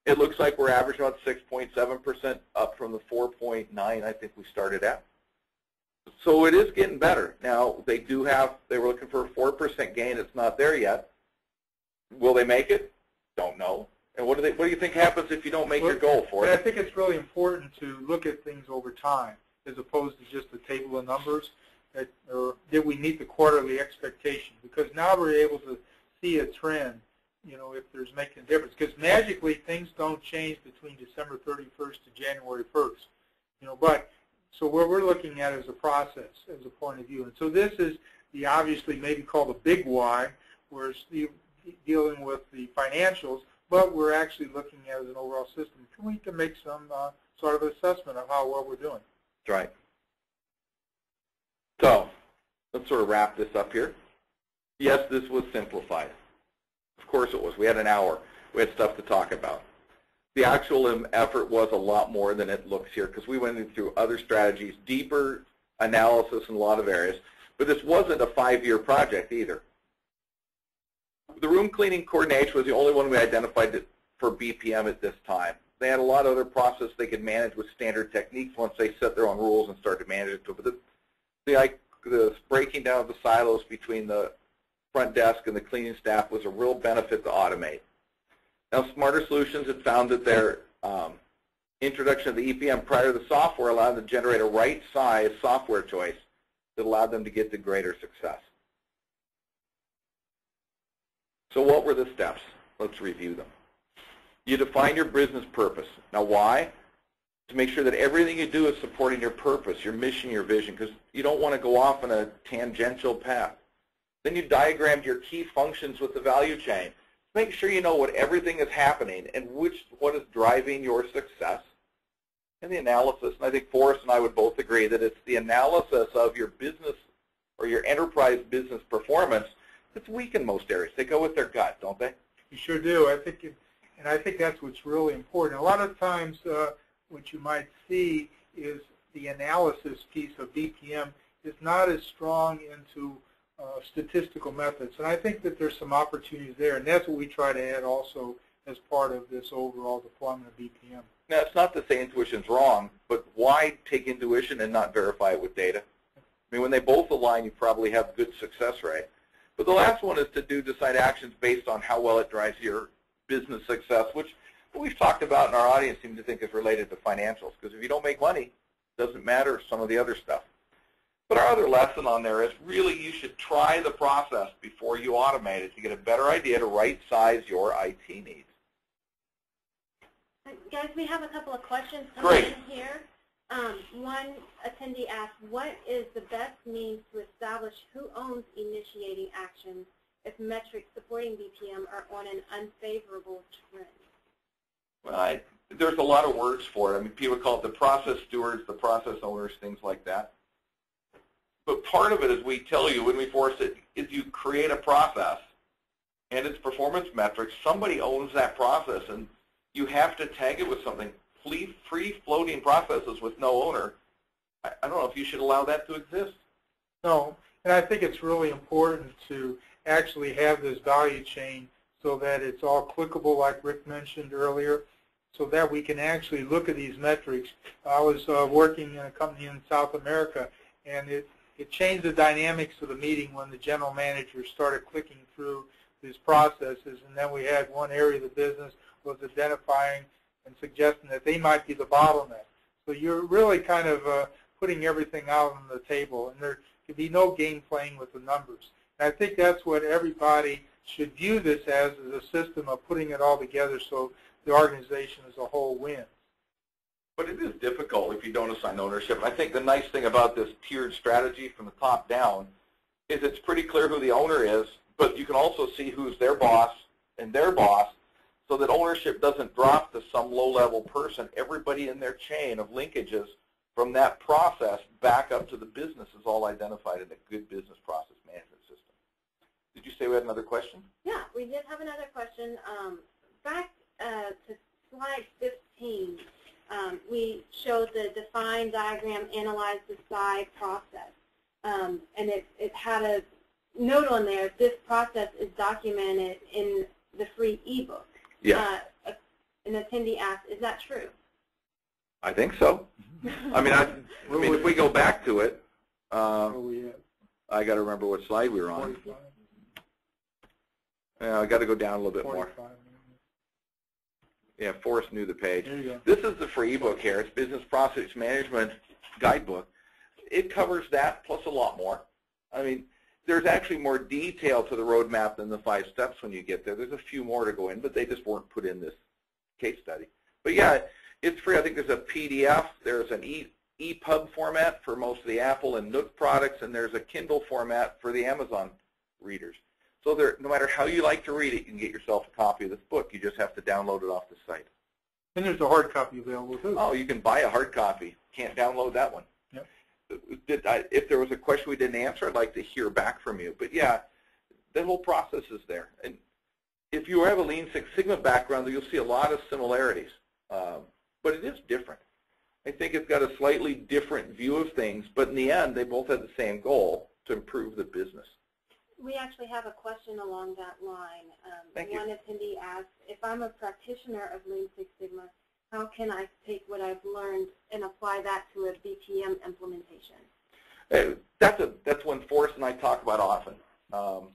it looks like we're averaging about 6.7% up from the 4.9 I think we started at. So it is getting better. Now, they were looking for a 4% gain. It's not there yet. Will they make it? Don't know. And what do you think happens if you don't make your goal for it? I think it's really important to look at things over time as opposed to just a table of numbers. Or did we meet the quarterly expectation? Because now we're able to see a trend, you know, if there's making a difference. Because magically things don't change between December 31st to January 1st. You know, but so what we're looking at is a process, as a point of view. And so this is the obviously maybe called the big why, where it's dealing with the financials, but we're actually looking at it as an overall system. We can make some sort of assessment of how well we're doing. That's right. So let's sort of wrap this up here. Yes, this was simplified. Of course it was. We had an hour. We had stuff to talk about. The actual effort was a lot more than it looks here because we went through other strategies, deeper analysis in a lot of areas. But this wasn't a 5-year project either. The room cleaning coordination was the only one we identified for BPM at this time. They had a lot of other process they could manage with standard techniques once they set their own rules and started to manage it. But the breaking down of the silos between the front desk and the cleaning staff was a real benefit to automate. Now, Smarter Solutions had found that their introduction of the EPM prior to the software allowed them to generate a right-size software choice that allowed them to get to greater success. So what were the steps? Let's review them. You define your business purpose. Now why? To make sure that everything you do is supporting your purpose, your mission, your vision, because you don't want to go off on a tangential path. Then you diagrammed your key functions with the value chain. Make sure you know what everything is happening and what is driving your success. And the analysis, and I think Forrest and I would both agree that it's the analysis of your business or your enterprise business performance that's weak in most areas. They go with their gut, don't they? You sure do. I think that's what's really important. A lot of times what you might see is the analysis piece of BPM is not as strong into statistical methods. And I think that there's some opportunities there, and that's what we try to add also as part of this overall deployment of BPM. Now, it's not to say intuition's wrong, but why take intuition and not verify it with data? I mean, when they both align, you probably have good success rate. But the last one is to decide actions based on how well it drives your business success, which we've talked about and our audience seem to think is related to financials, because if you don't make money, it doesn't matter some of the other stuff. But our other lesson on there is really you should try the process before you automate it to get a better idea to right-size your IT needs. Guys, we have a couple of questions coming Great. in here. One attendee asked, what is the best means to establish who owns initiating actions if metrics supporting BPM are on an unfavorable trend? Well, there's a lot of words for it. I mean, people call it the process stewards, the process owners, things like that. But part of it, as we tell you when we force it, is you create a process and its performance metrics. Somebody owns that process, and you have to tag it with something. Free-floating processes with no owner, I don't know if you should allow that to exist. No, and I think it's really important to actually have this value chain so that it's all clickable, like Rick mentioned earlier, so that we can actually look at these metrics. I was working in a company in South America, and it changed the dynamics of the meeting when the general manager started clicking through these processes, and then we had one area of the business was identifying and suggesting that they might be the bottleneck. So you're really kind of putting everything out on the table, and there can be no game playing with the numbers. And I think that's what everybody should view this as a system of putting it all together so the organization as a whole wins. But it is difficult if you don't assign ownership. And I think the nice thing about this tiered strategy from the top down is it's pretty clear who the owner is, but you can also see who's their boss and their boss, so that ownership doesn't drop to some low-level person. Everybody in their chain of linkages from that process back up to the business is all identified in a good business process management system. Did you say we had another question? Yeah, we did have another question. Back to slide 15, we showed the define, diagram, analyze, decide process. And it had a note on there, this process is documented in the free ebook. Yeah. An attendee asked, is that true? I think so. I mean, if we go back to it, I got to remember what slide we were on. I got to go down a little bit more. Yeah, Forrest knew the page. There you go. This is the free ebook here. It's Business Process Management Guidebook. It covers that plus a lot more. I mean, there's actually more detail to the roadmap than the 5 steps when you get there. There's a few more to go in, but they just weren't put in this case study. But yeah, it's free. I think there's a PDF. There's an EPUB format for most of the Apple and Nook products, and there's a Kindle format for the Amazon readers. So no matter how you like to read it, you can get yourself a copy of this book. You just have to download it off the site. And there's a hard copy available too. Oh, you can buy a hard copy. Can't download that one. If there was a question we didn't answer, I'd like to hear back from you. But yeah, the whole process is there. And if you have a Lean Six Sigma background, you'll see a lot of similarities. But it is different. I think it's got a slightly different view of things, but in the end, they both have the same goal, to improve the business. We actually have a question along that line. Thank you. One attendee asked, if I'm a practitioner of Lean Six Sigma, how can I take what I've learned and apply that to a BPM implementation? That's one Forrest and I talk about often. The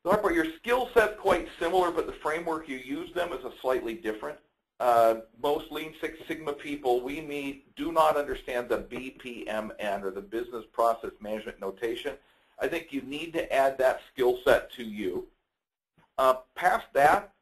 hard part, your skill set's quite similar, but the framework you use them is a slightly different. most Lean Six Sigma people we meet do not understand the BPMN, or the Business Process Management Notation. I think you need to add that skill set to you. Past that,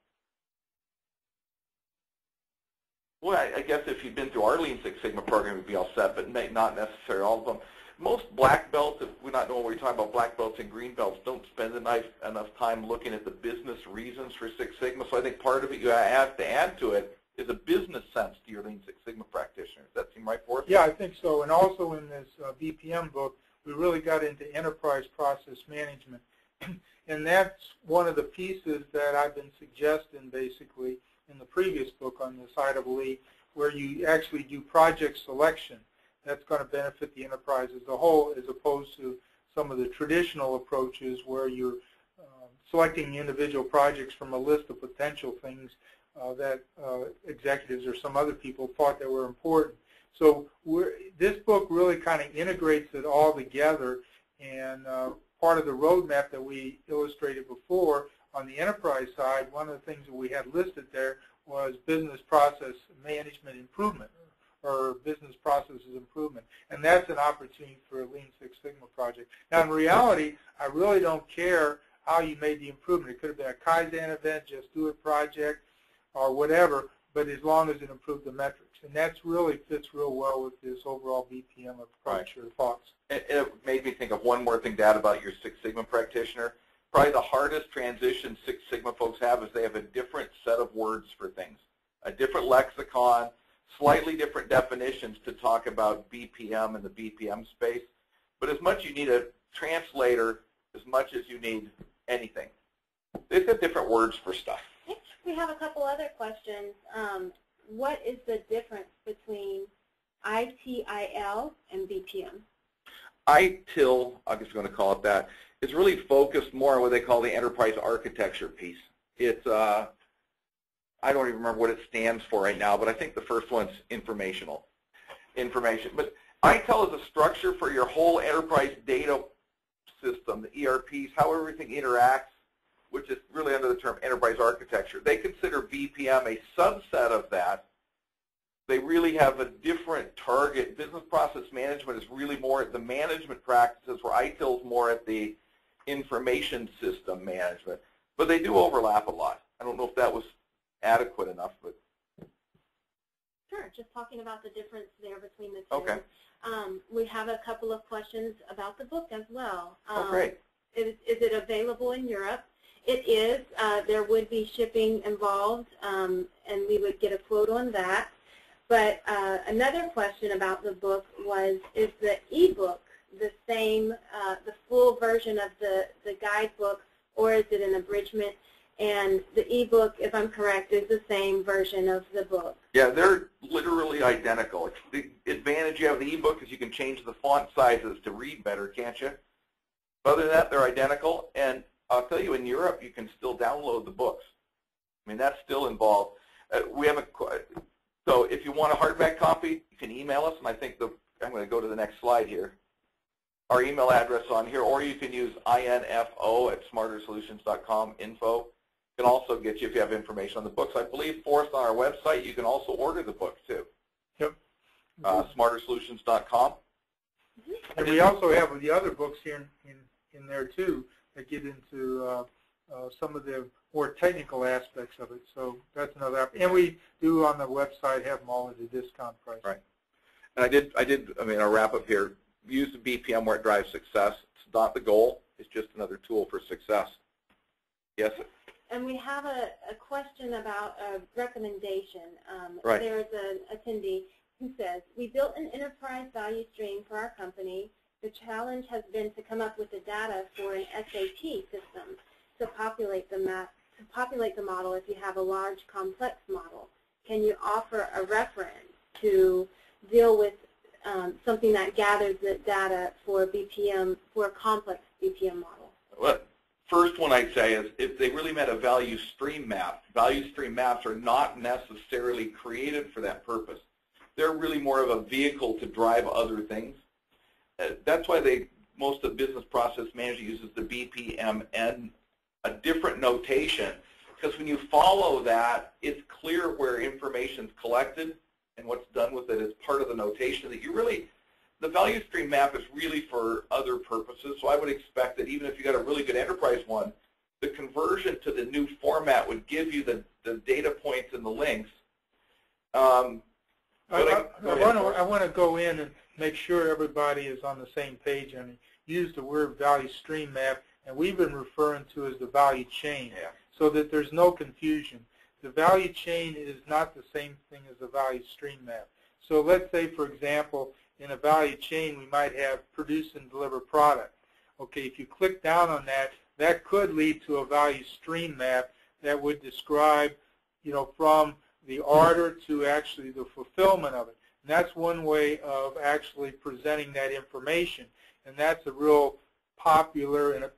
well, I guess if you've been through our Lean Six Sigma program, you'd be all set, but not necessarily all of them. Most black belts, if we're not knowing what we're talking about, black belts and green belts, don't spend enough time looking at the business reasons for Six Sigma. So I think part of it you have to add to it is a business sense to your Lean Six Sigma practitioner. Does that seem right for us? Yeah, I think so. And also in this BPM book, we really got into enterprise process management. And that's one of the pieces that I've been suggesting basically in the previous book on the side of Lean, where you actually do project selection. That's going to benefit the enterprise as a whole, as opposed to some of the traditional approaches where you're selecting individual projects from a list of potential things that executives or some other people thought that were important. So this book really kind of integrates it all together, and part of the roadmap that we illustrated before on the enterprise side, one of the things that we had listed there was business process management improvement, or business processes improvement. And that's an opportunity for a Lean Six Sigma project. Now, in reality, I really don't care how you made the improvement. It could have been a Kaizen event, just do it project, or whatever, but as long as it improved the metrics. And that's really fits real well with this overall BPM approach or thoughts. It made me think of one more thing to add about your Six Sigma practitioner. Probably the hardest transition Six Sigma folks have is they have a different set of words for things, a different lexicon, slightly different definitions to talk about BPM and the BPM space. But as much you need a translator as much as you need anything. They've got different words for stuff. We have a couple other questions. What is the difference between ITIL and BPM? ITIL, I'm just going to call it that, is really focused more on what they call the enterprise architecture piece. It's, I don't even remember what it stands for right now, but I think the first one's information. But ITIL is a structure for your whole enterprise data system, the ERPs, how everything interacts, which is really under the term enterprise architecture. They consider BPM a subset of that. They really have a different target. Business process management is really more at the management practices, where ITIL is more at the information system management. But they do overlap a lot. I don't know if that was adequate enough, but sure. Just talking about the difference there between the two. Okay. We have a couple of questions about the book as well. Oh, great. Is it available in Europe? It is. There would be shipping involved, and we would get a quote on that. But another question about the book was, is the e-book the same, the full version of the guidebook, or is it an abridgment? And the e-book, if I'm correct, is the same version of the book. Yeah, they're literally identical. The advantage you have of the e-book is you can change the font sizes to read better, can't you? Other than that, they're identical. And I'll tell you, in Europe, you can still download the books. I mean, that's still involved. We have so if you want a hardback copy, you can email us, and I think I'm going to go to the next slide here. Our email address on here, or you can use info@smartersolutions.com, info. Can also get you if you have information on the books. I believe, Forrest, on our website, you can also order the books too. Yep. Smartersolutions.com. And we also have the other books here in there too that get into some of the more technical aspects of it. So that's another. And we do on the website have them all at a discount price. Right. And I mean, I'll wrap up here. Use the BPM where it drives success. It's not the goal. It's just another tool for success. Yes? And we have a question about a recommendation. Right. There's an attendee who says, we built an enterprise value stream for our company. The challenge has been to come up with the data for an SAP system to populate the model if you have a large, complex model. Can you offer a reference to deal with something that gathers the data for BPM, for a complex BPM model? Well, first one I'd say is if they really meant a value stream map, value stream maps are not necessarily created for that purpose. They're really more of a vehicle to drive other things. That's why most of the business process management uses the BPMN, a different notation, Because when you follow that, it's clear where information's collected and what's done with it as part of the notation that you really, the value stream map is really for other purposes. So I would expect that even if you got a really good enterprise one, the conversion to the new format would give you the data points and the links. I want to go in and make sure everybody is on the same page and use the word value stream map, and we've been referring to as the value chain, so that there's no confusion. The value chain is not the same thing as the value stream map. So let's say, for example, in a value chain we might have produce and deliver product. Okay, if you click down on that, that could lead to a value stream map that would describe, from the order to actually the fulfillment of it. And that's one way of actually presenting that information. And that's a real popular and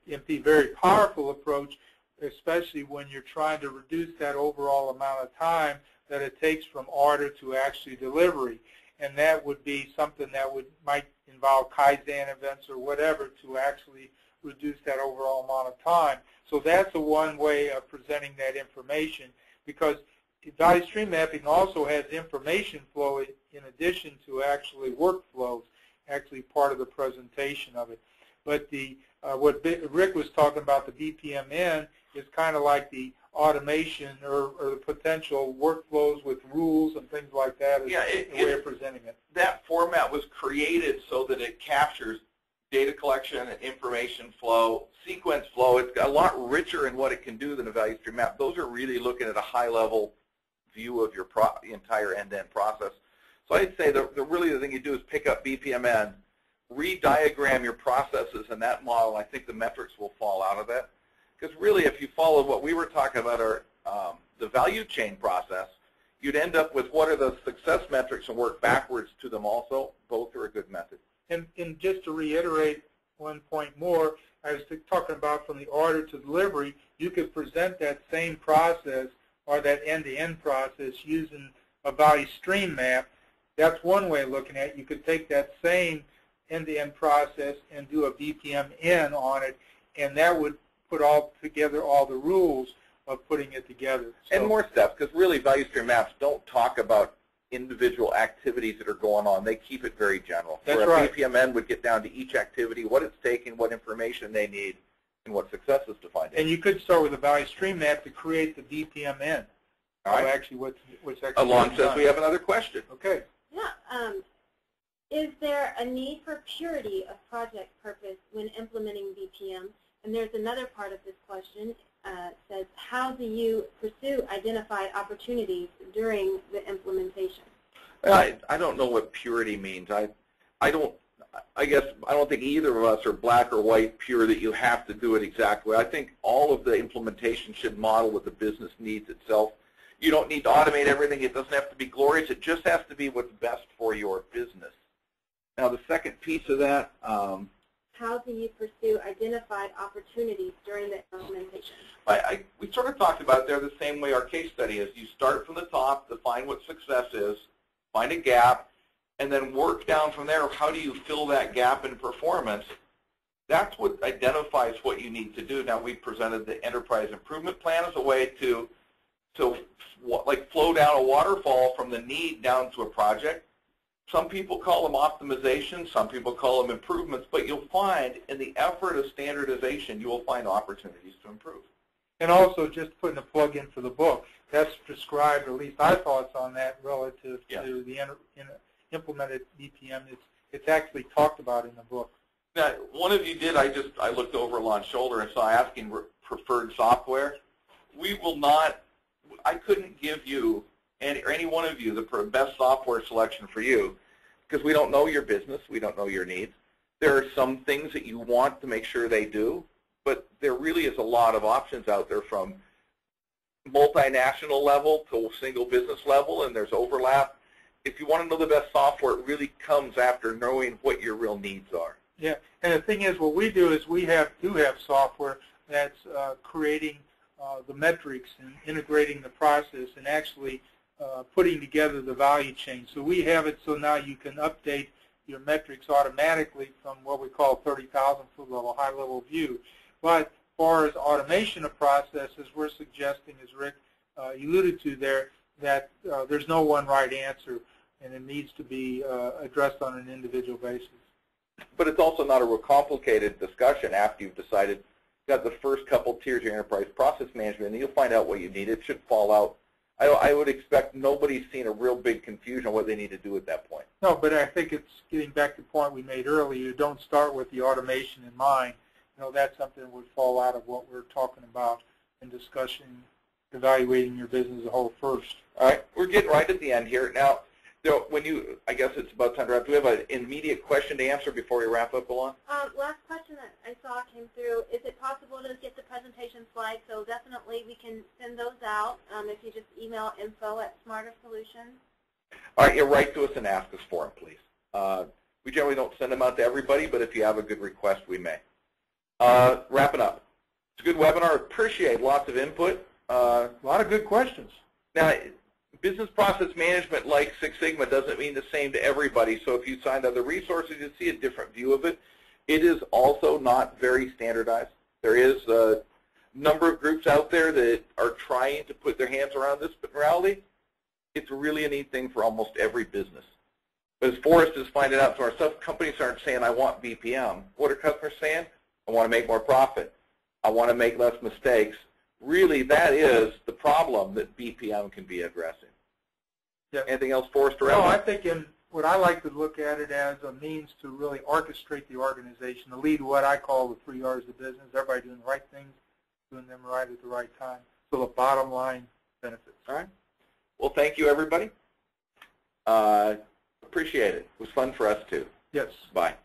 very powerful approach, especially when you're trying to reduce that overall amount of time that it takes from order to actually delivery. And that would be something that might involve Kaizen events or whatever to actually reduce that overall amount of time. So that's one way of presenting that information, because value stream mapping also has information flow in addition to actually workflows, actually part of the presentation of it. But what Rick was talking about, the BPMN, is kind of like the automation or the potential workflows with rules and things like that is the way of presenting it. That format was created so that it captures data collection, information flow, sequence flow. It's a lot richer in what it can do than a value stream map. Those are really looking at a high-level view of your entire end-to-end process. So I'd say really the thing you do is pick up BPMN, re-diagram your processes in that model. I think the metrics will fall out of that. Because really, if you follow what we were talking about, the value chain process, you'd end up with what are the success metrics and work backwards to them also. Both are a good method. And just to reiterate one point more, I was talking about from the order to delivery, you could present that same process or that end-to-end process using a value stream map. That's one way of looking at it. You could take that same end-to-end process and do a BPMN on it, and that would put all together all the rules of putting it together. And more steps, because really value stream maps don't talk about individual activities that are going on. They keep it very general. That's where right. a BPMN would get down to each activity, what it's taking, what information they need, and what success is defined. And you could start with a value stream map to create the BPMN. All right. Actually, what's actually Alon says we have another question. Okay. Yeah. Is there a need for purity of project purpose when implementing BPM? And there's another part of this question. Says, how do you pursue identified opportunities during the implementation? I don't know what purity means. I don't think either of us are black or white pure that you have to do it exactly. I think all of the implementation should model what the business needs itself. You don't need to automate everything. It doesn't have to be glorious. It just has to be what's best for your business. Now, the second piece of that, how do you pursue identified opportunities during the implementation? We sort of talked about it there the same way our case study is. You start from the top, define what success is, find a gap, and then work down from there. How do you fill that gap in performance? That's what identifies what you need to do. Now, we presented the enterprise improvement plan as a way to like flow down a waterfall from the need down to a project. Some people call them optimization, some people call them improvements, but you'll find in the effort of standardization, you will find opportunities to improve. And also, just putting a plug in for the book, that's described, or at least our thoughts on that relative to the implemented BPM. It's actually talked about in the book. Now, one of you did, I looked over Alon's shoulder and saw asking preferred software. We will not, I couldn't give you, or any one of you, the best software selection for you, because we don't know your business, we don't know your needs. There are some things that you want to make sure they do, but there really is a lot of options out there from multinational level to single business level, and there's overlap. If you want to know the best software, it really comes after knowing what your real needs are. Yeah, and the thing is, what we do is we do have software that's creating the metrics and integrating the process and actually putting together the value chain. So we have it so now you can update your metrics automatically from what we call 30,000 foot level, high level view. But far as automation of processes, we're suggesting, as Rick alluded to there, that there's no one right answer, and it needs to be addressed on an individual basis. But it's also not a real complicated discussion after you've decided, got the first couple tiers of your enterprise process management, and you'll find out what you need. It should fall out. I would expect nobody's seen a real big confusion on what they need to do at that point. No, but I think it's getting back to the point we made earlier. You don't start with the automation in mind. You know, that's something that would fall out of what we're talking about in discussion, evaluating your business as a whole first. All right, we're getting right at the end here. Now, when you, I guess it's about time to wrap. Do we have an immediate question to answer before we wrap up, Alon? Last question that I saw came through. Is it possible to get the presentation slides? So definitely we can send those out if you just email info@smartersolutions. All right, you write to us and ask us for them, please. We generally don't send them out to everybody, but if you have a good request, we may. Wrapping up. It's a good webinar. Appreciate lots of input. A lot of good questions. Now, business process management, like Six Sigma, doesn't mean the same to everybody. So if you signed other resources, you'll see a different view of it. It is also not very standardized. There is a number of groups out there that are trying to put their hands around this, but in reality, it's really a neat thing for almost every business. But as Forrest is finding out, so our sub companies aren't saying, I want BPM. What are customers saying? I want to make more profit. I want to make less mistakes. Really, that is the problem that BPM can be addressing. Yeah. Anything else, Forrest? No, I think what I like to look at it as a means to really orchestrate the organization, to lead what I call the 3 R's of business, everybody doing the right things, doing them right at the right time. So the bottom line benefits. All right. Well, thank you, everybody. Appreciate it. It was fun for us, too. Yes. Bye.